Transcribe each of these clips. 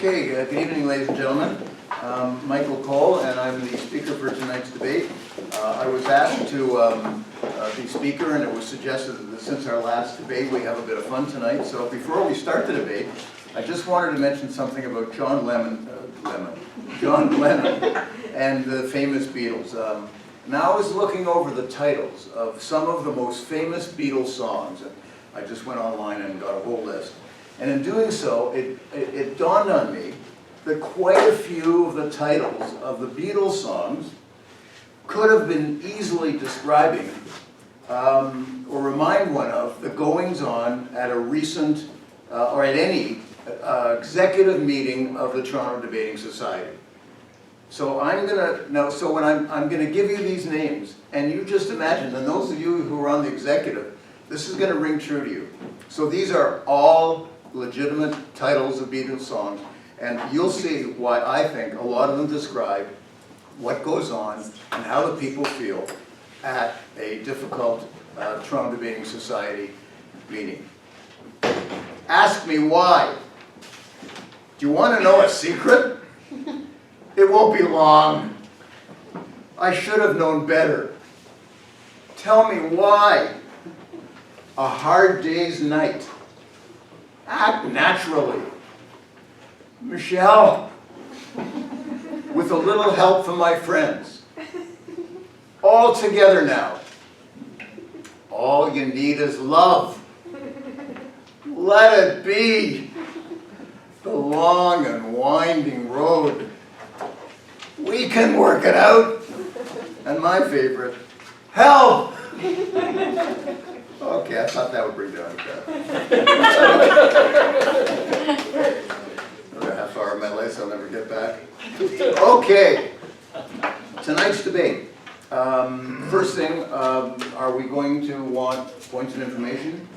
Okay, good evening, ladies and gentlemen. Michael Cole, and I'm the speaker for tonight's debate. I was asked to be speaker, and it was suggested that since our last debate, we have a bit of fun tonight. So before we start the debate, I just wanted to mention something about John Lennon, and the famous Beatles. Now I was looking over the titles of some of the most famous Beatles songs, and I just went online and got a whole list. And in doing so, it dawned on me that quite a few of the titles of the Beatles songs could have been easily describing or remind one of the goings-on at a recent or at any executive meeting of the Toronto Debating Society. So I'm gonna give you these names, and you just imagine, and those of you who are on the executive, this is gonna ring true to you. So these are all legitimate titles of Beatles songs, and you'll see why I think a lot of them describe what goes on and how the people feel at a difficult Toronto Debating Society meeting. Ask me why. Do you want to know a secret? It won't be long. I should have known better. Tell me why. A hard day's night. Act naturally. Michelle, with a little help from my friends. All together now. All you need is love. Let it be. The long and winding road. We can work it out. And my favorite, help! Okay, I thought that would bring down the crowd. Another half hour of my life I'll never get back. Okay, tonight's debate. First thing, are we going to want points of information?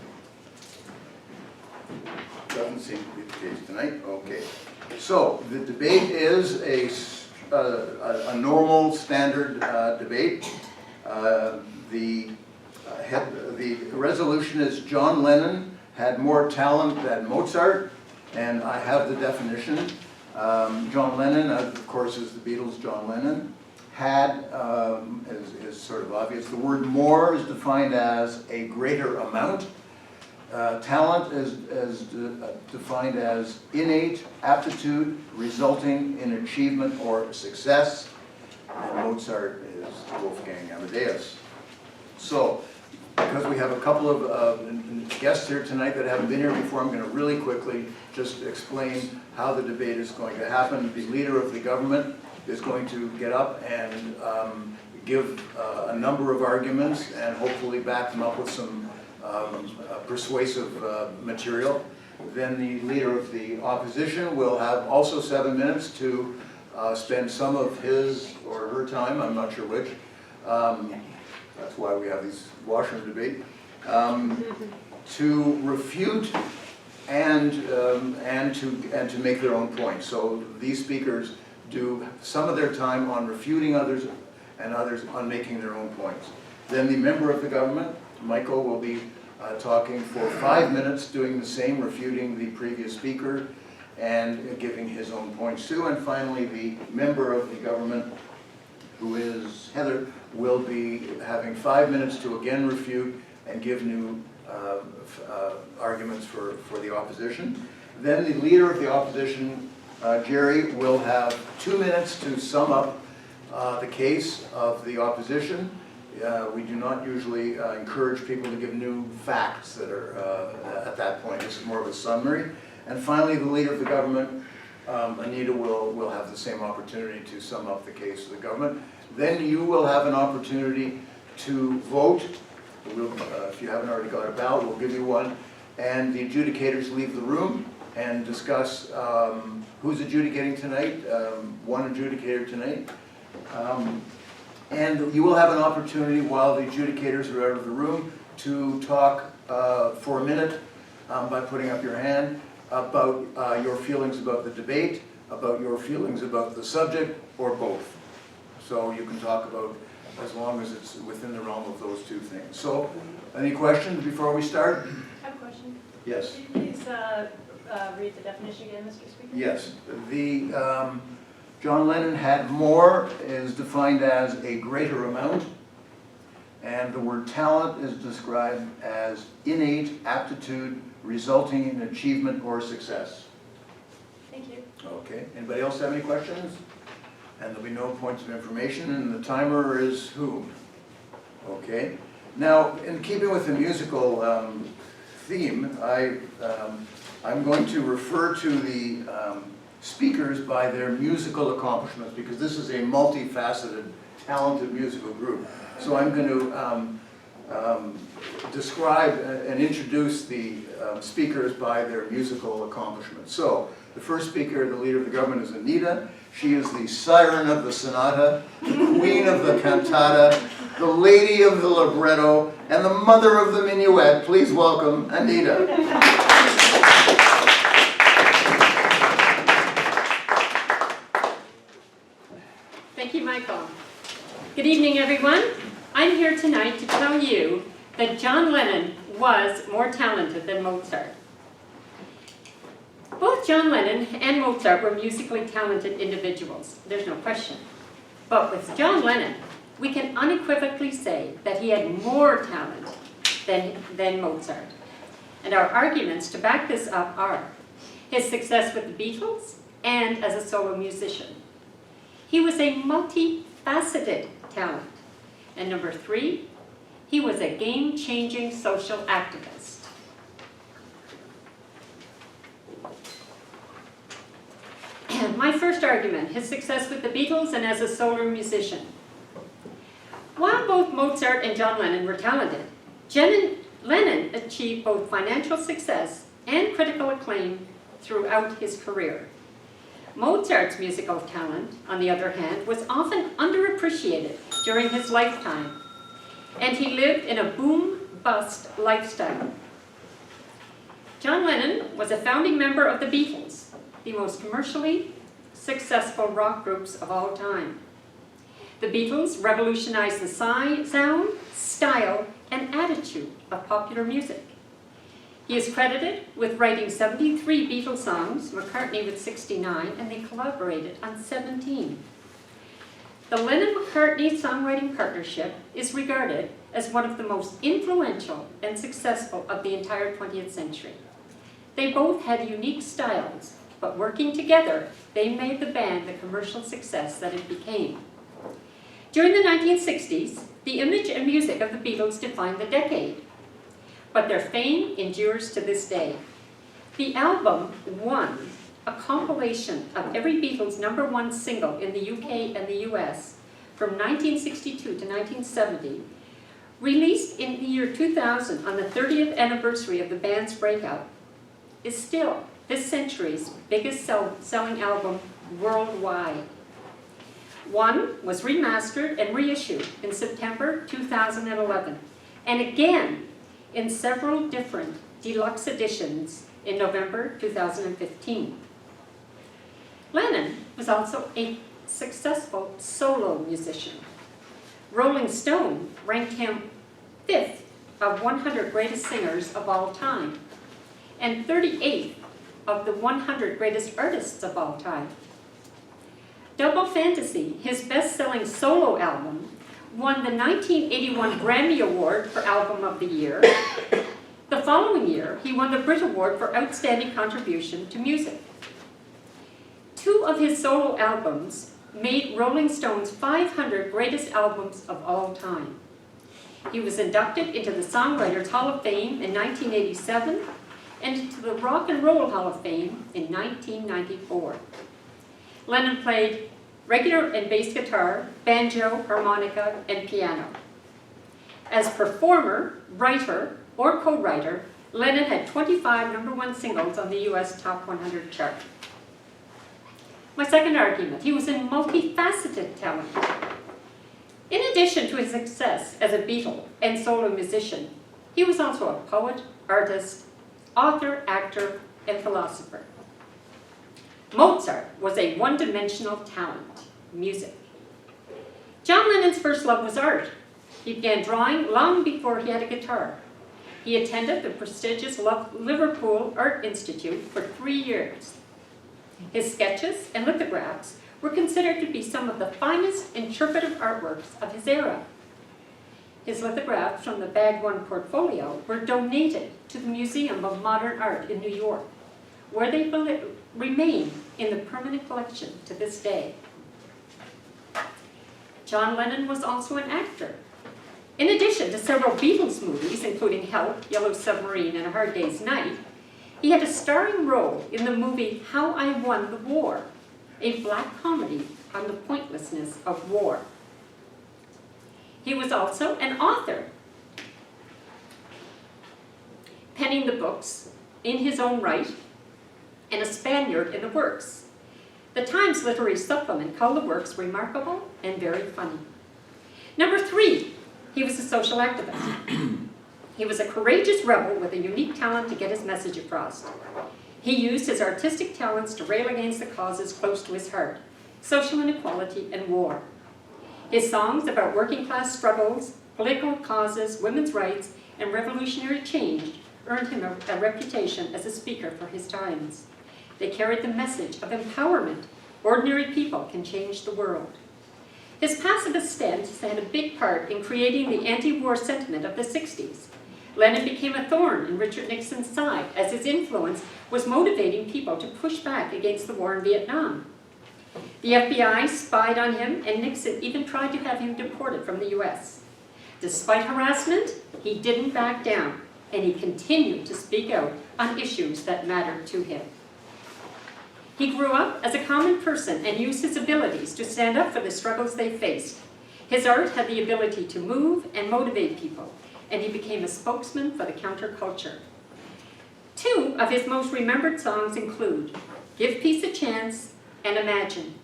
Doesn't seem to be the case tonight. Okay, so the debate is a normal, standard debate. The resolution is John Lennon had more talent than Mozart, and I have the definition. John Lennon, of course, is the Beatles' John Lennon. Had is sort of obvious. The word more is defined as a greater amount. Talent is defined as innate aptitude resulting in achievement or success. And Mozart is Wolfgang Amadeus. So, because we have a couple of guests here tonight that haven't been here before, I'm going to really quickly just explain how the debate is going to happen. The leader of the government is going to get up and give a number of arguments and hopefully back them up with some persuasive material. Then the leader of the opposition will have also 7 minutes to spend some of his or her time, I'm not sure which, that's why we have these washroom debate, to refute and to make their own point. So these speakers do some of their time on refuting others and others on making their own points. Then the member of the government, Michael, will be talking for 5 minutes, doing the same, refuting the previous speaker and giving his own points too. And finally, the member of the government, who is Heather, will be having 5 minutes to again refute and give new arguments for the opposition. Then the leader of the opposition, Jerry, will have 2 minutes to sum up the case of the opposition. We do not usually encourage people to give new facts that are at that point. This is more of a summary. And finally, the leader of the government, Anita, will have the same opportunity to sum up the case of the government. Then you will have an opportunity to vote. If you haven't already got a ballot, we'll give you one. And the adjudicators leave the room and discuss who's adjudicating tonight, one adjudicator tonight. And you will have an opportunity while the adjudicators are out of the room to talk for a minute by putting up your hand about your feelings about the debate, about your feelings about the subject, or both. So you can talk about as long as it's within the realm of those two things. So, any questions before we start? I have a question. Yes. Is read the definition again, Mr. Speaker? Yes. John Lennon had more is defined as a greater amount, and the word talent is described as innate aptitude resulting in achievement or success. Thank you. Okay. Anybody else have any questions? And there'll be no points of information, and the timer is whom? Okay. Now, in keeping with the musical theme, I'm going to refer to the speakers by their musical accomplishments, because this is a multifaceted, talented musical group. So I'm going to describe and introduce the speakers by their musical accomplishments. So, the first speaker, the leader of the government, is Anita. She is the siren of the sonata, the queen of the cantata, the lady of the libretto, and the mother of the minuet. Please welcome Anita. Thank you, Michael. Good evening, everyone. I'm here tonight to tell you that John Lennon was more talented than Mozart. Both John Lennon and Mozart were musically talented individuals, there's no question. But with John Lennon, we can unequivocally say that he had more talent than Mozart. And our arguments to back this up are his success with the Beatles and as a solo musician. He was a multifaceted talent. And number 3, he was a game-changing social activist. My first argument, his success with the Beatles and as a solo musician. While both Mozart and John Lennon were talented, Lennon achieved both financial success and critical acclaim throughout his career. Mozart's musical talent, on the other hand, was often underappreciated during his lifetime, and he lived in a boom-bust lifestyle. John Lennon was a founding member of the Beatles, the most commercially successful rock groups of all time. The Beatles revolutionized the sound, style, and attitude of popular music. He is credited with writing 73 Beatles songs, McCartney with 69, and they collaborated on 17. The Lennon-McCartney songwriting partnership is regarded as one of the most influential and successful of the entire 20th century. They both had unique styles, but working together, they made the band the commercial success that it became. During the 1960s, the image and music of the Beatles defined the decade, but their fame endures to this day. The album One, a compilation of every Beatles #1 single in the UK and the US from 1962 to 1970, released in the year 2000 on the 30th anniversary of the band's breakout, is still this century's biggest selling album worldwide. One was remastered and reissued in September 2011, and again in several different deluxe editions in November 2015. Lennon was also a successful solo musician. Rolling Stone ranked him 5th of 100 greatest singers of all time, and 38th of the 100 greatest artists of all time. Double Fantasy, his best-selling solo album, won the 1981 Grammy Award for Album of the Year. The following year, he won the Brit Award for Outstanding Contribution to Music. 2 of his solo albums made Rolling Stone's 500 greatest albums of all time. He was inducted into the Songwriters Hall of Fame in 1987 and into the Rock and Roll Hall of Fame in 1994. Lennon played regular and bass guitar, banjo, harmonica, and piano. As performer, writer, or co-writer, Lennon had 25 #1 singles on the US Top 100 chart. My second argument, he was a multifaceted talent. In addition to his success as a Beatle and solo musician, he was also a poet, artist, author, actor, and philosopher. Mozart was a one-dimensional talent, music. John Lennon's first love was art. He began drawing long before he had a guitar. He attended the prestigious Liverpool Art Institute for 3 years. His sketches and lithographs were considered to be some of the finest interpretive artworks of his era. His lithographs from the Bag One portfolio were donated to the Museum of Modern Art in New York, where they remain in the permanent collection to this day. John Lennon was also an actor. In addition to several Beatles movies, including Help, Yellow Submarine, and A Hard Day's Night, he had a starring role in the movie How I Won the War, a black comedy on the pointlessness of war. He was also an author, penning the books in his own right, and a Spaniard in the works. The Times Literary Supplement called the works remarkable and very funny. Number 3, he was a social activist. He was a courageous rebel with a unique talent to get his message across. He used his artistic talents to rail against the causes close to his heart: social inequality and war. His songs about working class struggles, political causes, women's rights, and revolutionary change earned him a reputation as a speaker for his times. They carried the message of empowerment. Ordinary people can change the world. His pacifist stance had a big part in creating the anti-war sentiment of the 60s. Lennon became a thorn in Richard Nixon's side, as his influence was motivating people to push back against the war in Vietnam. The FBI spied on him, and Nixon even tried to have him deported from the US. Despite harassment, he didn't back down, and he continued to speak out on issues that mattered to him. He grew up as a common person and used his abilities to stand up for the struggles they faced. His art had the ability to move and motivate people, and he became a spokesman for the counterculture. 2 of his most remembered songs include Give Peace a Chance and Imagine,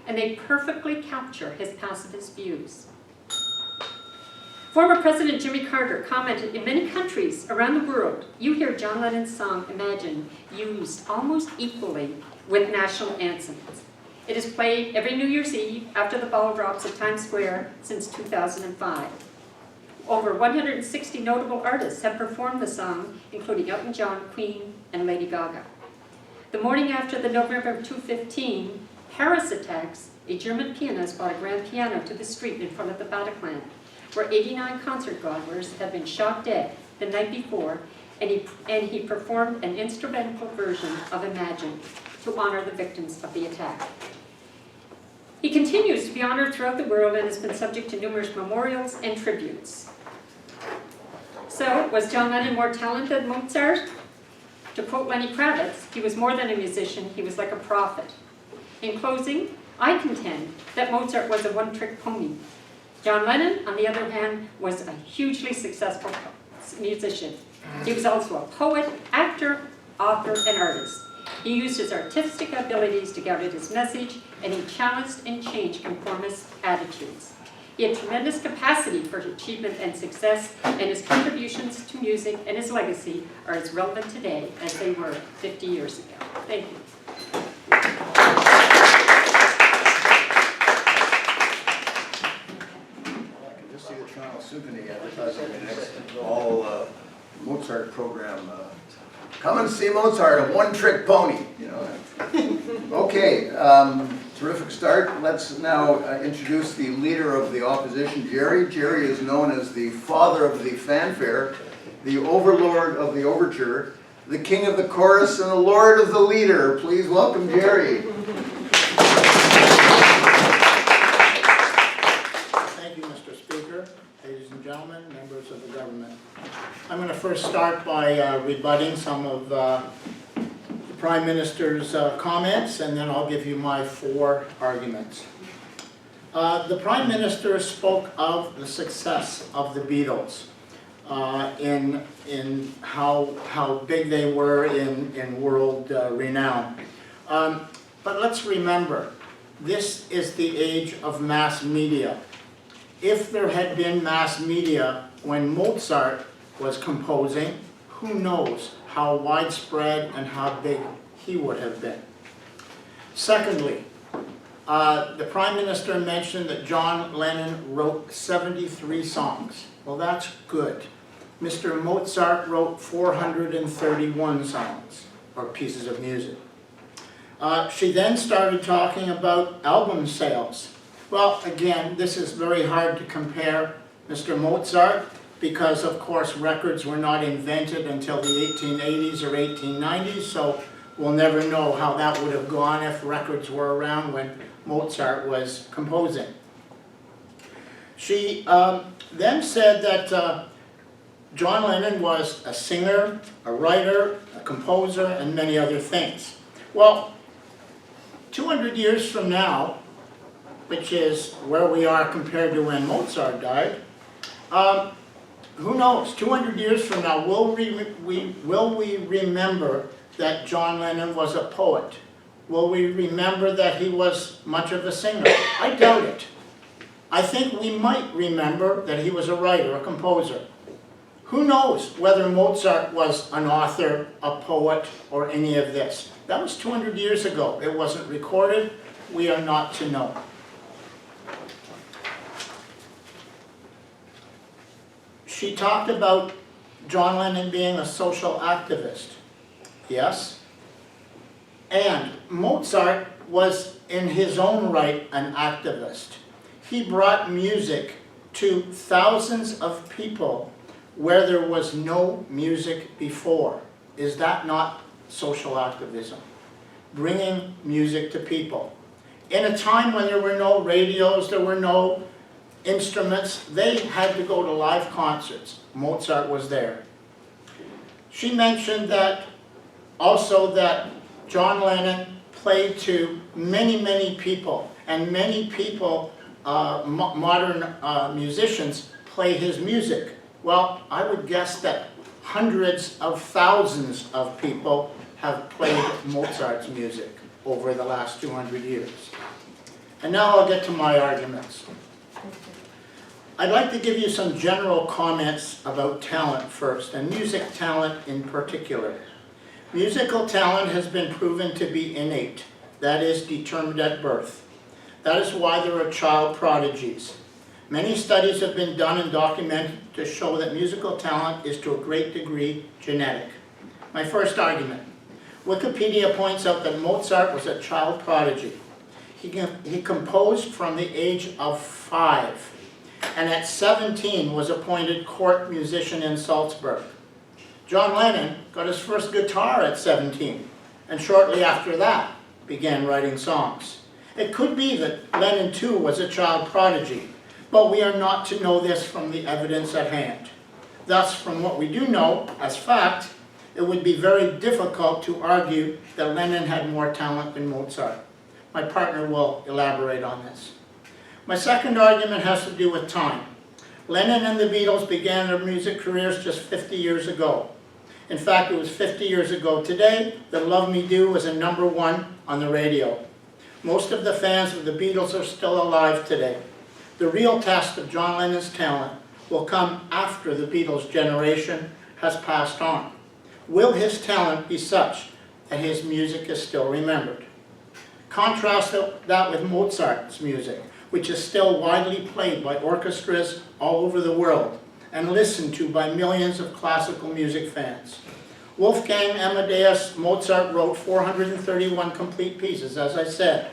and they perfectly capture his pacifist views. Former President Jimmy Carter commented, in many countries around the world, you hear John Lennon's song Imagine used almost equally with national anthems. It is played every New Year's Eve after the ball drops at Times Square since 2005. Over 160 notable artists have performed the song, including Elton John, Queen, and Lady Gaga. The morning after the November 2015 Paris attacks, a German pianist brought a grand piano to the street in front of the Bataclan, where 89 concert-goers had been shot dead the night before, and he performed an instrumental version of Imagine to honor the victims of the attack. He continues to be honored throughout the world and has been subject to numerous memorials and tributes. So, was John Lennon more talented than Mozart? To quote Lenny Kravitz, he was more than a musician, he was like a prophet. In closing, I contend that Mozart was a one-trick pony. John Lennon, on the other hand, was a hugely successful musician. He was also a poet, actor, author, and artist. He used his artistic abilities to guide his message, and he challenged and changed conformist attitudes. He had tremendous capacity for achievement and success, and his contributions to music and his legacy are as relevant today as they were 50 years ago. Thank you. I can just see the Toronto Symphony advertising the next all Mozart program. Come and see Mozart, a one-trick pony. You know. Okay, terrific start. Let's now introduce the leader of the opposition, Jerry. Jerry is known as the father of the fanfare, the overlord of the overture, the king of the chorus, and the lord of the leader. Please welcome Jerry. Thank you, Mr. Speaker, ladies and gentlemen, members of the government. I'm going to first start by rebutting some of the Prime Minister's comments, and then I'll give you my 4 arguments. The Prime Minister spoke of the success of the Beatles in how big they were in world renown. But let's remember, this is the age of mass media. If there had been mass media when Mozart was composing, who knows how widespread and how big he would have been. Secondly, the Prime Minister mentioned that John Lennon wrote 73 songs. Well, that's good. Mr. Mozart wrote 431 songs, or pieces of music. She then started talking about album sales. Well, again, this is very hard to compare Mr. Mozart because, of course, records were not invented until the 1880s or 1890s, so we'll never know how that would have gone if records were around when Mozart was composing. She then said that John Lennon was a singer, a writer, a composer, and many other things. Well, 200 years from now, which is where we are compared to when Mozart died, who knows, 200 years from now, will we remember that John Lennon was a poet? Will we remember that he was much of a singer? I doubt it. I think we might remember that he was a writer, a composer. Who knows whether Mozart was an author, a poet, or any of this? That was 200 years ago. It wasn't recorded. We are not to know. She talked about John Lennon being a social activist. Yes. And Mozart was in his own right an activist. He brought music to thousands of people where there was no music before. Is that not social activism? Bringing music to people. In a time when there were no radios, there were no instruments, they had to go to live concerts. Mozart was there. She mentioned that also that John Lennon played to many, many people, and many people, modern musicians, play his music. Well, I would guess that hundreds of thousands of people have played Mozart's music over the last 200 years. And now I'll get to my arguments. I'd like to give you some general comments about talent first, and music talent in particular. Musical talent has been proven to be innate, that is, determined at birth. That is why there are child prodigies. Many studies have been done and documented to show that musical talent is to a great degree genetic. My first argument. Wikipedia points out that Mozart was a child prodigy. He composed from the age of 5, and at 17 was appointed court musician in Salzburg. John Lennon got his first guitar at 17, and shortly after that began writing songs. It could be that Lennon too was a child prodigy, but we are not to know this from the evidence at hand. Thus, from what we do know as fact, it would be very difficult to argue that Lennon had more talent than Mozart. My partner will elaborate on this. My second argument has to do with time. Lennon and the Beatles began their music careers just 50 years ago. In fact, it was 50 years ago today that Love Me Do was a #1 on the radio. Most of the fans of the Beatles are still alive today. The real test of John Lennon's talent will come after the Beatles' generation has passed on. Will his talent be such that his music is still remembered? Contrast that with Mozart's music, which is still widely played by orchestras all over the world and listened to by millions of classical music fans. Wolfgang Amadeus Mozart wrote 431 complete pieces, as I said,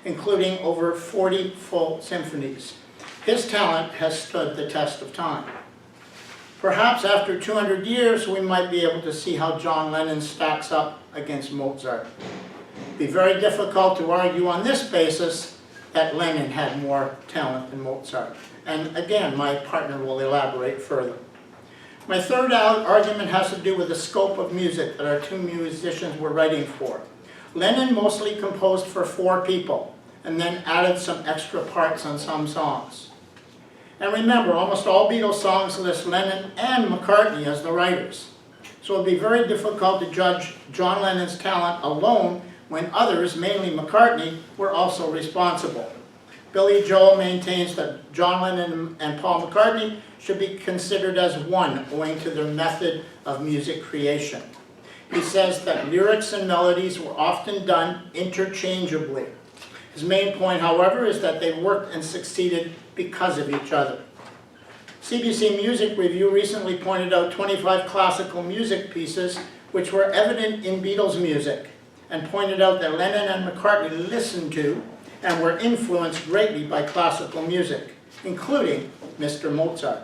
including over 40 full symphonies. His talent has stood the test of time. Perhaps after 200 years, we might be able to see how John Lennon stacks up against Mozart. It'd be very difficult to argue on this basis that Lennon had more talent than Mozart. And again, my partner will elaborate further. My third argument has to do with the scope of music that our two musicians were writing for. Lennon mostly composed for 4 people, and then added some extra parts on some songs. And remember, almost all Beatles songs list Lennon and McCartney as the writers. So it would be very difficult to judge John Lennon's talent alone when others, mainly McCartney, were also responsible. Billy Joel maintains that John Lennon and Paul McCartney should be considered as one owing to their method of music creation. He says that lyrics and melodies were often done interchangeably. His main point, however, is that they worked and succeeded because of each other. CBC Music Review recently pointed out 25 classical music pieces which were evident in Beatles music, and pointed out that Lennon and McCartney listened to and were influenced greatly by classical music, including Mr. Mozart.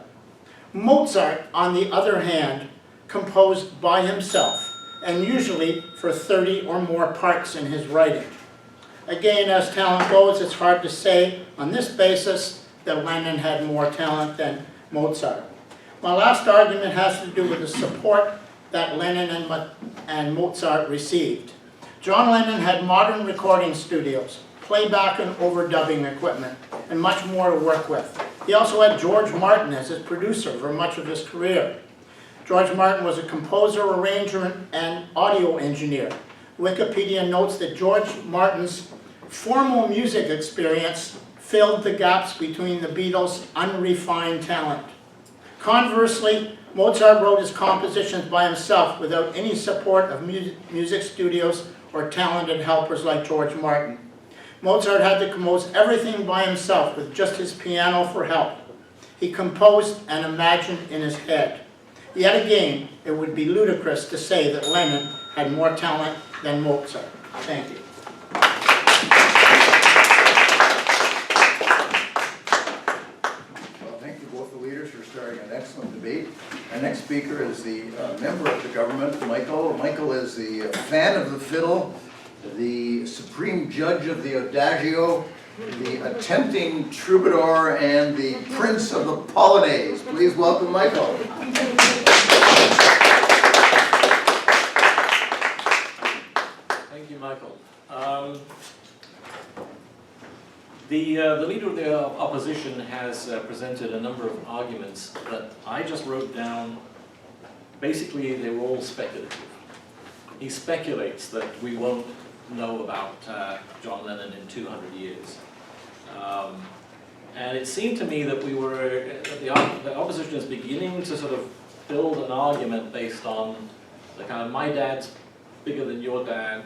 Mozart, on the other hand, composed by himself, and usually for 30 or more parts in his writing. Again, as talent goes, it's hard to say on this basis that Lennon had more talent than Mozart. My last argument has to do with the support that Lennon and Mozart received. John Lennon had modern recording studios, playback and overdubbing equipment, and much more to work with. He also had George Martin as his producer for much of his career. George Martin was a composer, arranger, and audio engineer. Wikipedia notes that George Martin's formal music experience filled the gaps between the Beatles' unrefined talent. Conversely, Mozart wrote his compositions by himself without any support of music studios or talented helpers like George Martin. Mozart had to compose everything by himself with just his piano for help. He composed and imagined in his head. Yet again, it would be ludicrous to say that Lennon had more talent than Mozart. Thank you. Thank you both the leaders for starting an excellent debate. Our next speaker is the member of the government, Michael. Michael is the fan of the fiddle, the supreme judge of the Adagio, the attempting troubadour, and the prince of the Polonaise. Please welcome Michael. Thank you, Michael. The leader of the opposition has presented a number of arguments that I just wrote down. Basically, they were all speculative. He speculates that we won't know about John Lennon in 200 years. And it seemed to me that the opposition is beginning to sort of build an argument based on the kind of my dad's bigger than your dad,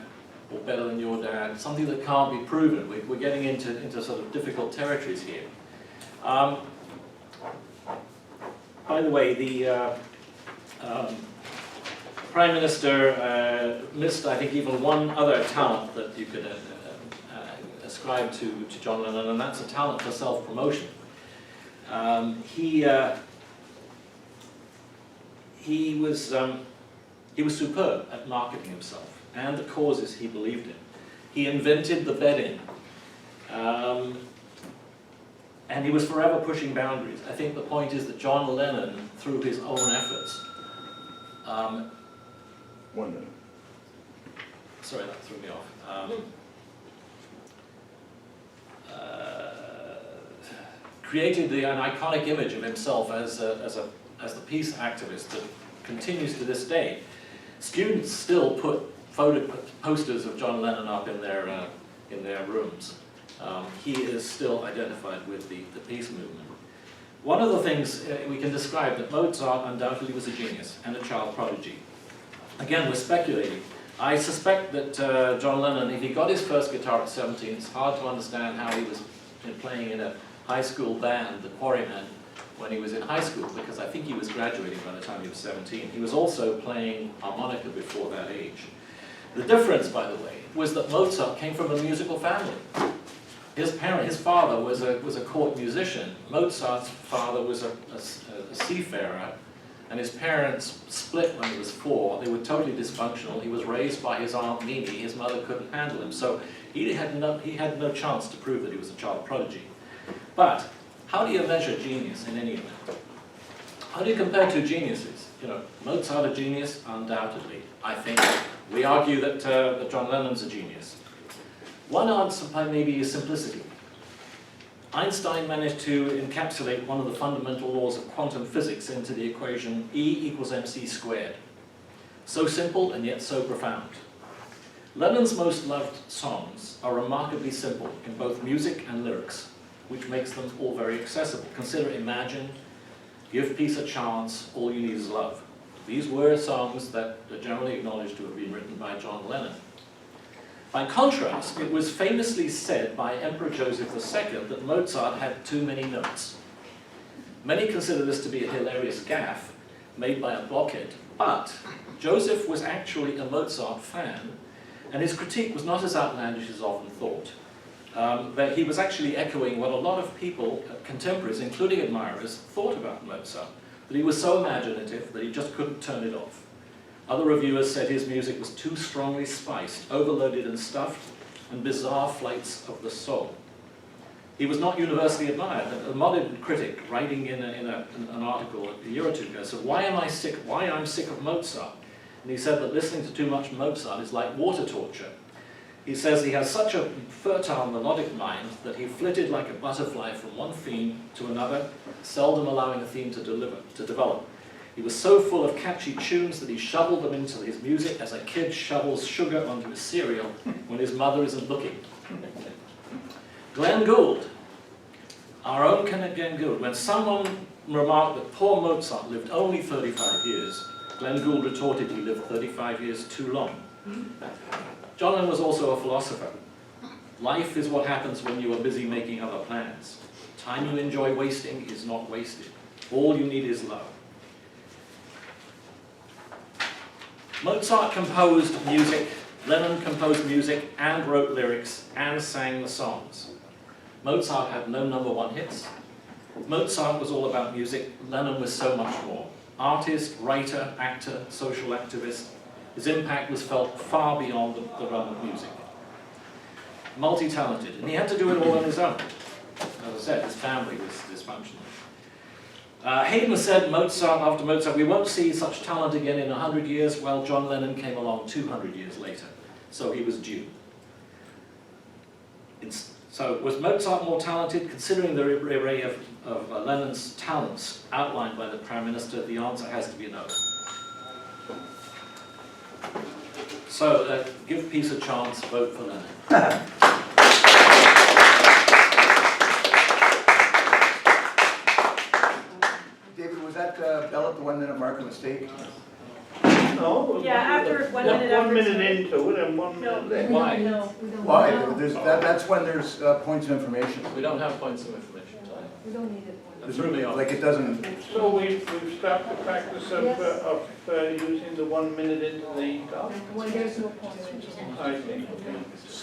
or better than your dad, something that can't be proven. We're getting into sort of difficult territories here. By the way, the Prime Minister missed, I think, even one other talent that you could ascribe to John Lennon, and that's a talent for self-promotion. He was superb at marketing himself and the causes he believed in. He invented the bed-in, and he was forever pushing boundaries. I think the point is that John Lennon, through his own efforts, 1 minute. sorry, that threw me off. Created an iconic image of himself as the peace activist that continues to this day. Students still put posters of John Lennon up in their rooms. He is still identified with the peace movement. One of the things we can describe that Mozart undoubtedly was a genius and a child prodigy. Again, we're speculating. I suspect that John Lennon, if he got his first guitar at 17, it's hard to understand how he was playing in a high school band, the Quarrymen, when he was in high school, because I think he was graduating by the time he was 17. He was also playing harmonica before that age. The difference, by the way, was that Mozart came from a musical family. His father was a court musician. Mozart's father was a seafarer, and his parents split when he was 4. They were totally dysfunctional. He was raised by his aunt Mimi. His mother couldn't handle him, so he had no chance to prove that he was a child prodigy. But how do you measure genius in any event? How do you compare two geniuses? You know, Mozart a genius, undoubtedly. I think we argue that John Lennon's a genius. One answer may be simplicity. Einstein managed to encapsulate one of the fundamental laws of quantum physics into the equation E = mc squared. So simple and yet so profound. Lennon's most loved songs are remarkably simple in both music and lyrics, which makes them all very accessible. Consider Imagine, Give Peace a Chance, All You Need Is Love. These were songs that are generally acknowledged to have been written by John Lennon. By contrast, it was famously said by Emperor Joseph II that Mozart had too many notes. Many consider this to be a hilarious gaffe made by a blockhead, but Joseph was actually a Mozart fan, and his critique was not as outlandish as often thought. That he was actually echoing what a lot of people, contemporaries, including admirers, thought about Mozart, that he was so imaginative that he just couldn't turn it off. Other reviewers said his music was too strongly spiced, overloaded and stuffed, and bizarre flights of the soul. He was not universally admired. A modern critic, writing in an article a year or two ago, said, why I'm sick of Mozart? And he said that listening to too much Mozart is like water torture. He says he has such a fertile melodic mind that he flitted like a butterfly from one theme to another, seldom allowing a theme to develop. He was so full of catchy tunes that he shoveled them into his music as a kid shovels sugar onto his cereal when his mother isn't looking. Glenn Gould, our own Glenn Gould. When someone remarked that poor Mozart lived only 35 years, Glenn Gould retorted he lived 35 years too long. John Lennon was also a philosopher. Life is what happens when you are busy making other plans. Time you enjoy wasting is not wasted. All you need is love. Mozart composed music, Lennon composed music and wrote lyrics and sang the songs. Mozart had no #1 hits. Mozart was all about music, Lennon was so much more. Artist, writer, actor, social activist, his impact was felt far beyond the realm of music. Multi-talented, and he had to do it all on his own. As I said, his family was dysfunctional. Haydn said after Mozart, we won't see such talent again in 100 years. Well, John Lennon came along 200 years later, so he was due. So was Mozart more talented? Considering the array of Lennon's talents outlined by the Prime Minister, the answer has to be no. So give peace a chance, vote for Lennon. Was that bell at the 1 minute mark a mistake? No. Yeah, after 1 minute after. 1 minute into it and 1 minute late. Why? No. Why? That's when there's points of information. We don't have points of information, Ty. We don't need it. That threw me off. Like it doesn't, So we've stopped the practice of using the 1 minute into the doc? When there's no point. I think.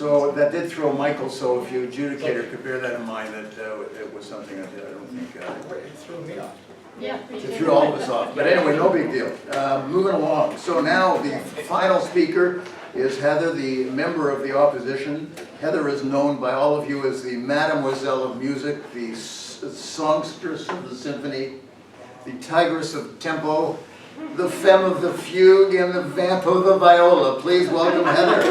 so that did throw Michael, so if you adjudicator could bear that in mind, that it was something that I don't think, It threw me off. Yeah. it threw all of us off. But anyway, no big deal. Moving along. So now the final speaker is Heather, the member of the opposition. Heather is known by all of you as the Mademoiselle of Music, the songstress of the symphony, the tigress of tempo, the femme of the fugue, and the vamp of the viola. Please welcome Heather.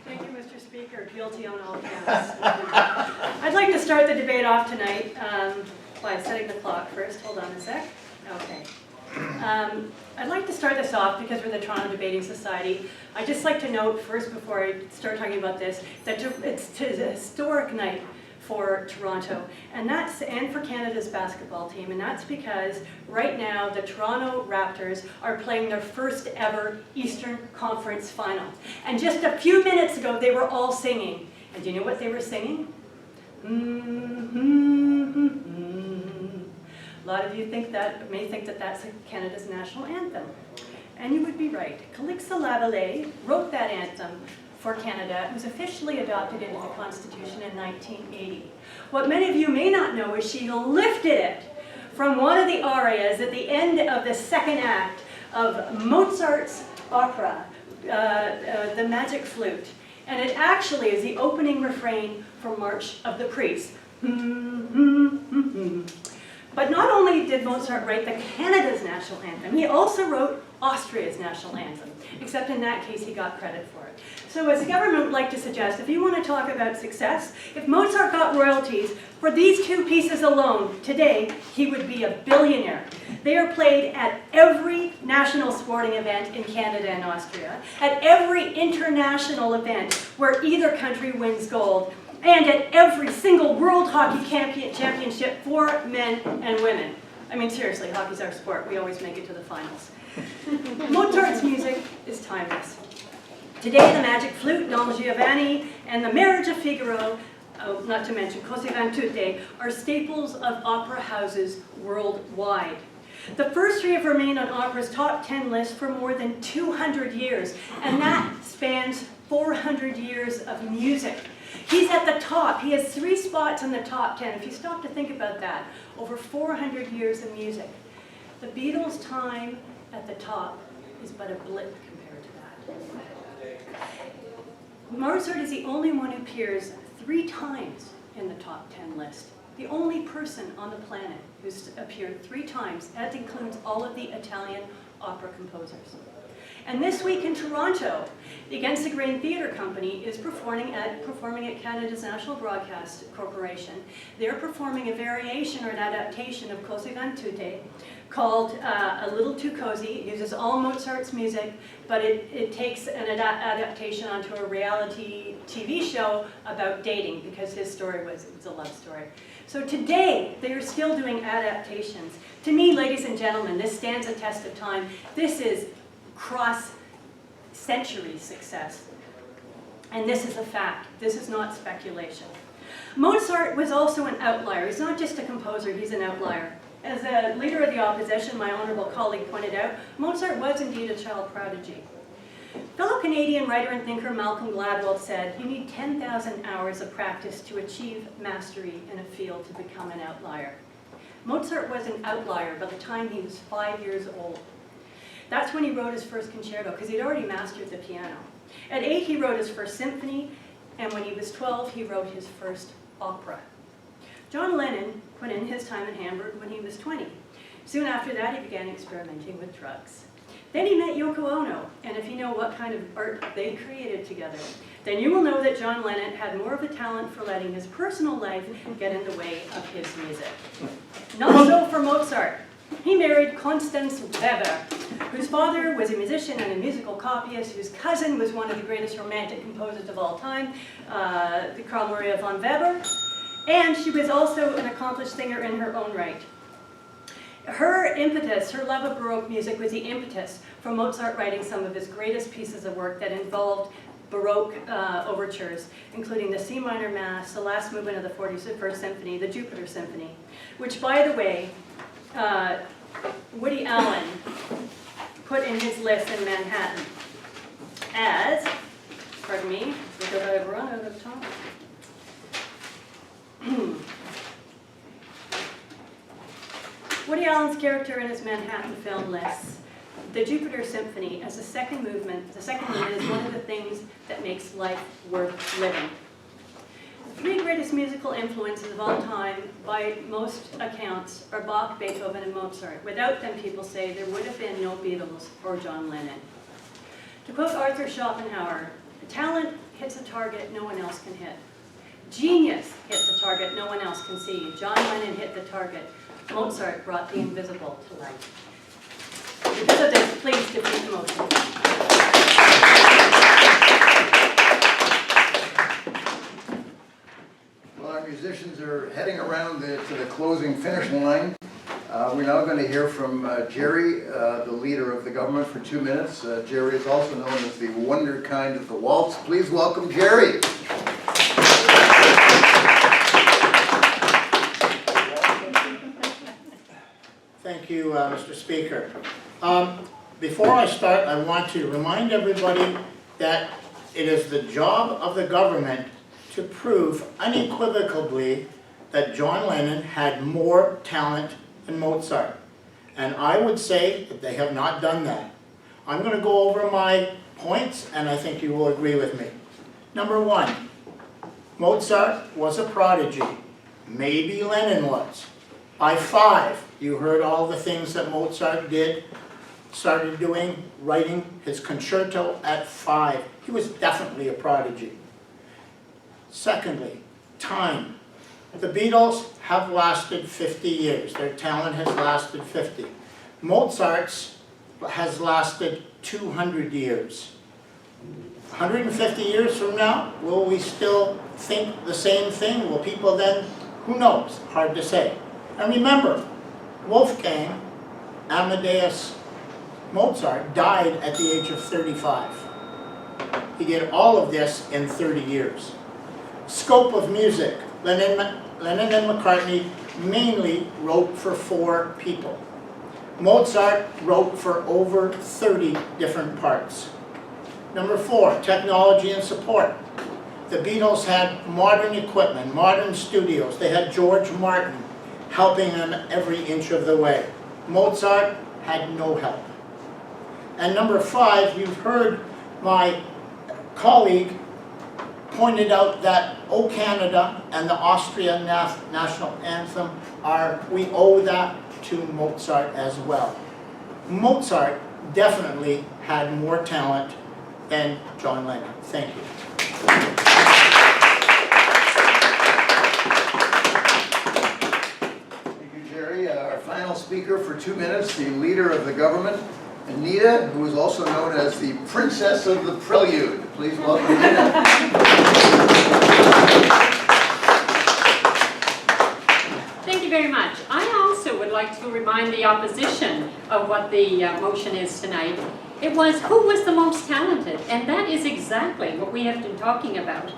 Thank you, Mr. Speaker. Guilty on all counts. I'd like to start the debate off tonight by setting the clock first. Hold on a sec. Okay. I'd like to start this off because we're the Toronto Debating Society. I'd just like to note first, before I start talking about this, that it's a historic night for Toronto, and for Canada's basketball team, and that's because right now the Toronto Raptors are playing their first ever Eastern Conference Final. And just a few minutes ago, they were all singing. And do you know what they were singing? A lot of you may think that that's Canada's national anthem. And you would be right. Calixa Lavallee wrote that anthem for Canada. It was officially adopted into the Constitution in 1980. What many of you may not know is she lifted it from one of the arias at the end of the second act of Mozart's opera, The Magic Flute. And it actually is the opening refrain for March of the Priests. But not only did Mozart write the Canada's national anthem, he also wrote Austria's national anthem, except in that case he got credit for it. So as the government would like to suggest, if you want to talk about success, if Mozart got royalties for these two pieces alone, today he would be a billionaire. They are played at every national sporting event in Canada and Austria, at every international event where either country wins gold, and at every single World Hockey Championship for men and women. I mean, seriously, hockey's our sport. We always make it to the finals. Mozart's music is timeless. Today, the Magic Flute, Don Giovanni, and the Marriage of Figaro, not to mention Così fan tutte, are staples of opera houses worldwide. The first three have remained on opera's top 10 list for more than 200 years, and that spans 400 years of music. He's at the top. He has 3 spots in the top 10. If you stop to think about that, over 400 years of music. The Beatles' time at the top is but a blip compared to that. Mozart is the only one who appears 3 times in the top 10 list. The only person on the planet who's appeared 3 times. That includes all of the Italian opera composers. And this week in Toronto, the Against the Grain Theatre Company is performing at Canada's National Broadcast Corporation. They're performing a variation or an adaptation of Così fan tutte called A Little Too Cozy. It uses all Mozart's music, but it takes an adaptation onto a reality TV show about dating, because his story was a love story. So today, they are still doing adaptations. To me, ladies and gentlemen, this stands a test of time. This is cross-century success. And this is a fact. This is not speculation. Mozart was also an outlier. He's not just a composer, he's an outlier. As a leader of the opposition, my honorable colleague pointed out, Mozart was indeed a child prodigy. Fellow Canadian writer and thinker Malcolm Gladwell said, "You need 10,000 hours of practice to achieve mastery in a field to become an outlier." Mozart was an outlier by the time he was 5 years old. That's when he wrote his first concerto, because he'd already mastered the piano. At 8, he wrote his first symphony, and when he was 12, he wrote his first opera. John Lennon put in his time in Hamburg when he was 20. Soon after that, he began experimenting with drugs. Then he met Yoko Ono, and if you know what kind of art they created together, then you will know that John Lennon had more of a talent for letting his personal life get in the way of his music. Not so for Mozart. He married Constance Weber, whose father was a musician and a musical copyist, whose cousin was one of the greatest romantic composers of all time, Carl Maria von Weber, and she was also an accomplished singer in her own right. Her impetus, her love of Baroque music, was the impetus for Mozart writing some of his greatest pieces of work that involved Baroque overtures, including the C minor Mass, the last movement of the 41st Symphony, the Jupiter Symphony, which, by the way, Woody Allen put in his list in Manhattan as, pardon me, because I've run out of time. Woody Allen's character in his Manhattan film lists the Jupiter Symphony as the second movement. The second movement is one of the things that makes life worth living. The 3 greatest musical influences of all time, by most accounts, are Bach, Beethoven, and Mozart. Without them, people say, there would have been no Beatles or John Lennon. To quote Arthur Schopenhauer, talent hits a target no one else can hit. Genius hits a target no one else can see. John Lennon hit the target. Mozart brought the invisible to life. Because of this, please defeat the motion. Well, our musicians are heading around to the closing finish line. We're now going to hear from Jerry, the leader of the government, for 2 minutes. Jerry is also known as the wonderkind of the waltz. Please welcome Jerry. Thank you, Mr. Speaker. Before I start, I want to remind everybody that it is the job of the government to prove unequivocally that John Lennon had more talent than Mozart. And I would say that they have not done that. I'm going to go over my points, and I think you will agree with me. Number 1, Mozart was a prodigy. Maybe Lennon was. By 5, you heard all the things that Mozart started doing, writing his concerto at 5. He was definitely a prodigy. Secondly, time. The Beatles have lasted 50 years. Their talent has lasted 50. Mozart's has lasted 200 years. 150 years from now, will we still think the same thing? Will people then, who knows, hard to say. And remember, Wolfgang Amadeus Mozart died at the age of 35. He did all of this in 30 years. Scope of music. Lennon and McCartney mainly wrote for 4 people. Mozart wrote for over 30 different parts. Number 4, technology and support. The Beatles had modern equipment, modern studios. They had George Martin helping them every inch of the way. Mozart had no help. And number 5, you've heard my colleague pointed out that O Canada and the Austrian national anthem we owe that to Mozart as well. Mozart definitely had more talent than John Lennon. Thank you. Thank you, Jerry. Our final speaker for 2 minutes, the leader of the government, Anita, who is also known as the Princess of the Prelude. Please welcome Anita. Thank you very much. I also would like to remind the opposition of what the motion is tonight. It was, who was the most talented? And that is exactly what we have been talking about.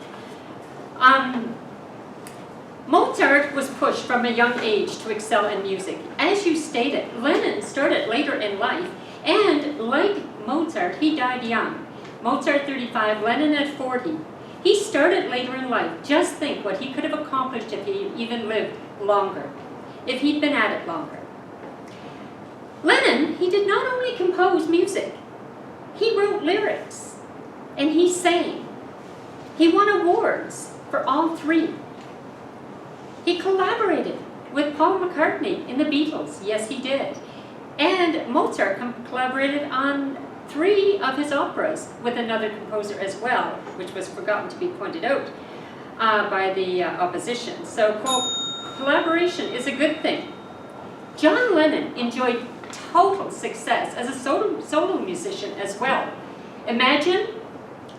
Mozart was pushed from a young age to excel in music. As you stated, Lennon started later in life, and like Mozart, he died young. Mozart 35, Lennon at 40. He started later in life. Just think what he could have accomplished if he even lived longer, if he'd been at it longer. Lennon, he did not only compose music, he wrote lyrics, and he sang. He won awards for all 3. He collaborated with Paul McCartney in the Beatles. Yes, he did. And Mozart collaborated on 3 of his operas with another composer as well, which was forgotten to be pointed out by the opposition. So collaboration is a good thing. John Lennon enjoyed total success as a solo musician as well. Imagine,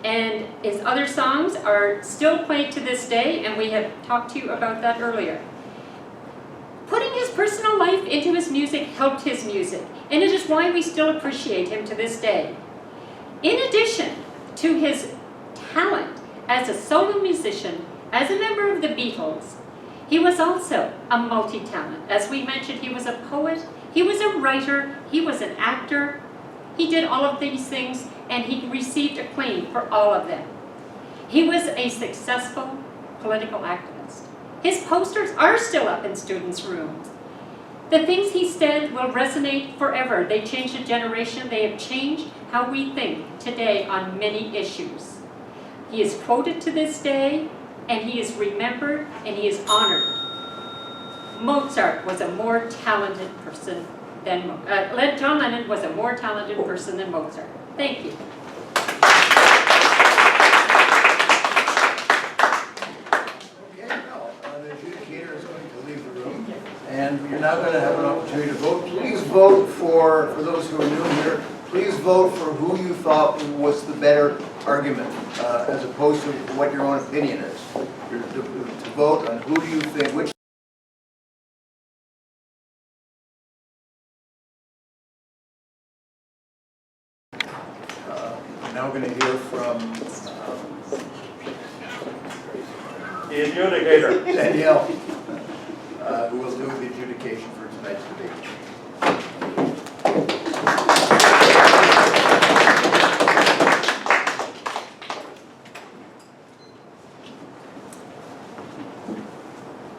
and his other songs are still played to this day, and we have talked to you about that earlier. Putting his personal life into his music helped his music, and it is why we still appreciate him to this day. In addition to his talent as a solo musician, as a member of the Beatles, he was also a multi-talent. As we mentioned, he was a poet, he was a writer, he was an actor. He did all of these things, and he received acclaim for all of them. He was a successful political activist. His posters are still up in students' rooms. The things he said will resonate forever. They changed a generation. They have changed how we think today on many issues. He is quoted to this day, and he is remembered, and he is honored. Mozart was a more talented person than John Lennon was a more talented person than Mozart. Thank you. Okay, now, the adjudicator is going to leave the room, and you're now going to have an opportunity to vote. Please vote for those who are new here, please vote for who you thought was the better argument, as opposed to what your own opinion is. You're to vote on who do you think, which we're now going to hear from The adjudicator. Danielle, who will do the adjudication for tonight's debate.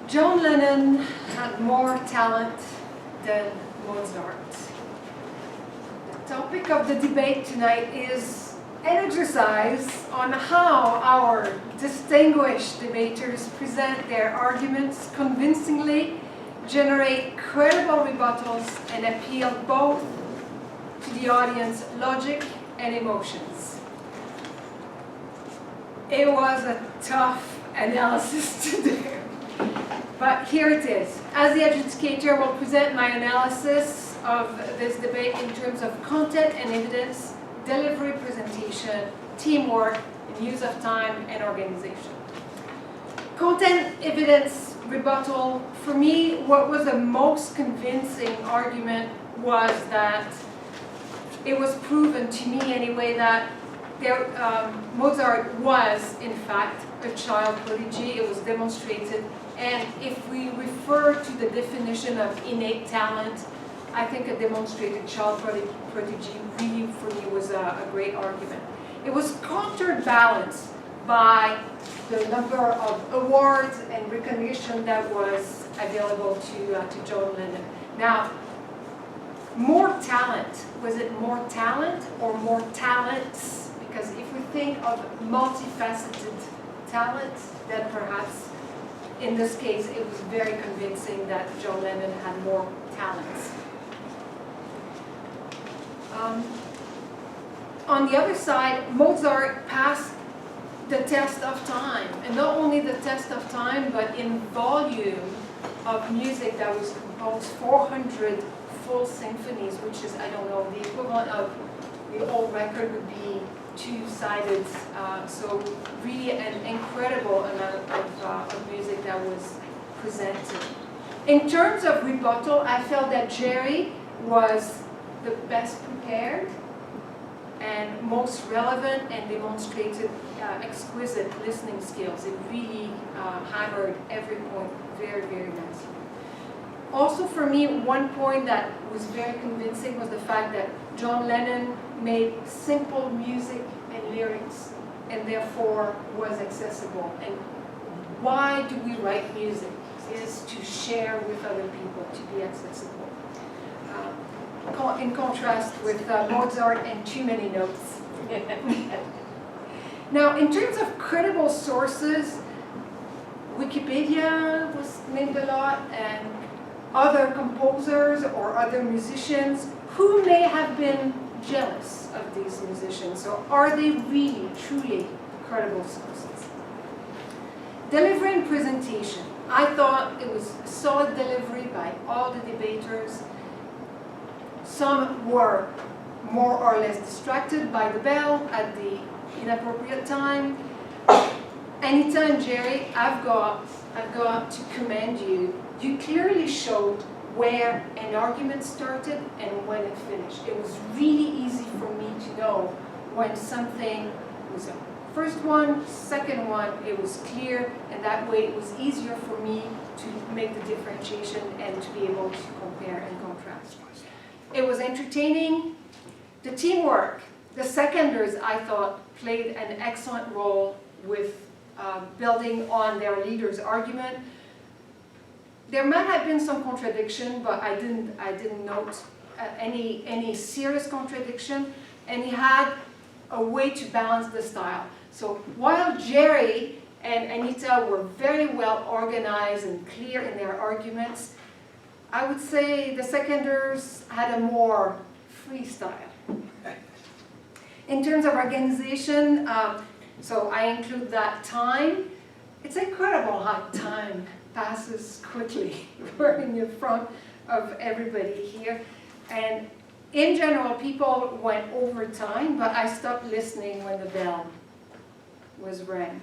John Lennon had more talent than Mozart. The topic of the debate tonight is an exercise on how our distinguished debaters present their arguments convincingly, generate credible rebuttals, and appeal both to the audience's logic and emotions. It was a tough analysis to do. But here it is. As the adjudicator, will present my analysis of this debate in terms of content and evidence, delivery, presentation, teamwork, and use of time and organization. Content, evidence, rebuttal. For me, what was the most convincing argument was that it was proven to me anyway that Mozart was, in fact, a child prodigy. It was demonstrated. And if we refer to the definition of innate talent, I think a demonstrated child prodigy really, for me, was a great argument. It was counterbalanced by the number of awards and recognition that was available to John Lennon. Now, more talent, was it more talent or more talents? Because if we think of multifaceted talent, then perhaps in this case it was very convincing that John Lennon had more talents. On the other side, Mozart passed the test of time, and not only the test of time, but in volume of music that was composed, 400 full symphonies, which is, I don't know, the equivalent of the old record would be two-sided, so really an incredible amount of music that was presented. In terms of rebuttal, I felt that Jerry was the best prepared and most relevant and demonstrated exquisite listening skills. It really hammered every point very, very nicely. Also for me, one point that was very convincing was the fact that John Lennon made simple music and lyrics and therefore was accessible. And why do we write music? It is to share with other people, to be accessible. In contrast with Mozart and too many notes. Now, in terms of credible sources, Wikipedia was named a lot, and other composers or other musicians who may have been jealous of these musicians. So are they really, truly credible sources? Delivery and presentation. I thought it was a solid delivery by all the debaters. Some were more or less distracted by the bell at the inappropriate time. Anytime, Jerry, I've got to commend you. You clearly showed where an argument started and when it finished. It was really easy for me to know when something was a first one, second one, it was clear, and that way it was easier for me to make the differentiation and to be able to compare and contrast. It was entertaining. The teamwork, the seconders, I thought, played an excellent role with building on their leader's argument. There might have been some contradiction, but I didn't note any serious contradiction, and he had a way to balance the style. So while Jerry and Anita were very well organized and clear in their arguments, I would say the seconders had a more freestyle. In terms of organization, so I include that time. It's incredible how time passes quickly. We're in the front of everybody here. And in general, people went over time, but I stopped listening when the bell was rang.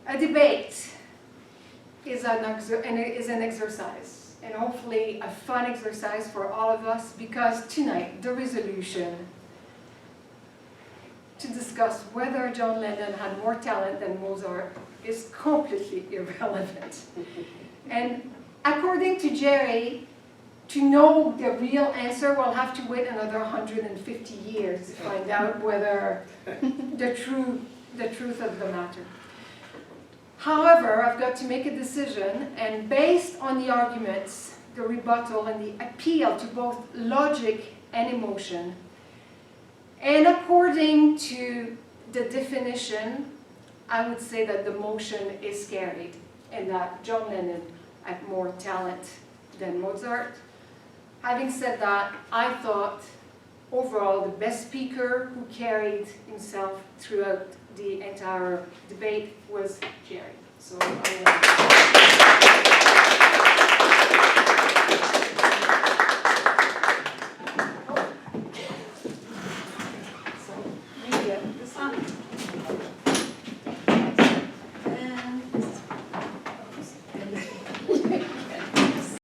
A debate is an exercise, and hopefully a fun exercise for all of us, because tonight the resolution to discuss whether John Lennon had more talent than Mozart is completely irrelevant. And according to Jerry, to know the real answer, we'll have to wait another 150 years to find out whether the truth of the matter. However, I've got to make a decision, and based on the arguments, the rebuttal, and the appeal to both logic and emotion, and according to the definition, I would say that the motion is carried, and that John Lennon had more talent than Mozart. Having said that, I thought overall the best speaker who carried himself throughout the entire debate was Jerry. So